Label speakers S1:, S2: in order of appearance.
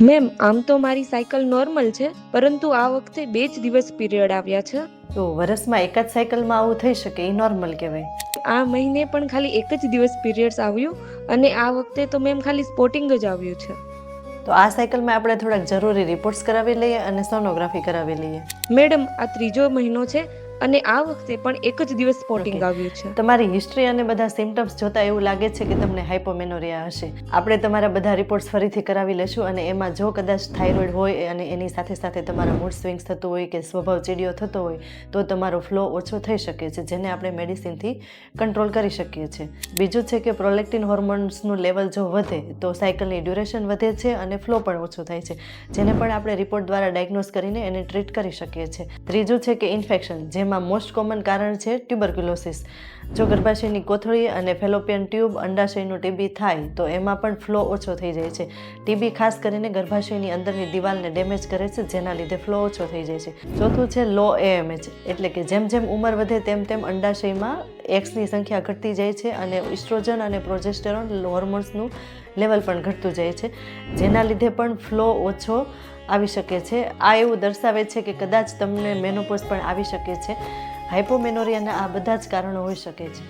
S1: Ma'am, આમ તો મારી સાયકલ નોર્મલ છે, પરંતુ આ વખતે 2 જ દિવસ પીરિયડ આવ્યા છે.
S2: તો વર્ષમાં એક જ સાયકલમાં આવું થઈ શકે, એ નોર્મલ કહેવાય.
S1: આ મહિને પણ ખાલી એક જ દિવસ પીરિયડ્સ આવ્યું, અને આ વખતે તો મેમ ખાલી સ્પોટિંગ જ આવ્યું છે.
S2: તો આ સાયકલમાં આપણે થોડાક જરૂરી રિપોર્ટ્સ કરાવી લઈએ અને સોનોગ્રાફી કરાવી લઈએ.
S1: મેડમ, આ 3જો મહિનો છે અને આ વખતે પણ એક જ દિવસ સ્પોટિંગ આવ્યું છે.
S2: તમારી હિસ્ટ્રી અને બધા સિમ્ટમ્સ જોતા એવું લાગે છે કે તમને હાઇપોમેનોરિયા હશે. આપણે તમારા બધા રિપોર્ટ્સ ફરીથી કરાવી લેશું, અને એમાં જો કદાચ થાઇરોઇડ હોય અને એની સાથે સાથે તમારા મૂડ સ્વિંગ્સ થતું હોય કે સ્વભાવ ચીડિયો થતો હોય તો તમારો ફ્લો ઓછો થઈ શકે છે, જેને આપણે મેડિસિનથી કંટ્રોલ કરી શકીએ છીએ. બીજું છે કે પ્રોલેક્ટિન હોર્મોન્સનું લેવલ જો વધે તો સાયકલની ડ્યુરેશન વધે છે અને ફ્લો પણ ઓછો થાય છે, જેને પણ આપણે રિપોર્ટ દ્વારા ડાયગ્નોઝ કરીને એને ટ્રીટ કરી શકીએ છીએ. ત્રીજું છે કે ઇન્ફેક્શન, જેમાં મોસ્ટ કોમન કારણ છે ટ્યુબરક્યુલોસિસ. જો ગર્ભાશયની કોથળી અને ફેલોપિયન ટ્યુબ અંડાશયનું ટીબી થાય તો એમાં પણ ફ્લો ઓછો થઈ જાય છે. ટીબી ખાસ કરીને ગર્ભાશયની અંદરની દિવાલને ડેમેજ કરે છે, જેના લીધે ફ્લો ઓછો થઈ જાય છે. ચોથું છે લો AMH, એટલે કે જેમ જેમ ઉંમર વધે તેમ તેમ અંડાશયમાં એક્સની સંખ્યા ઘટતી જાય છે અને ઇસ્ટ્રોજન અને પ્રોજેસ્ટેરોન હોર્મોન્સનું લેવલ પણ ઘટતું જાય છે, જેના લીધે પણ ફ્લો ઓછો આવી શકે છે. આ એવું દર્શાવે છે કે કદાચ તમને મેનોપોઝ પણ આવી શકે છે. હાઇપોમેનોરિયાના આ બધા જ કારણો હોઈ શકે છે.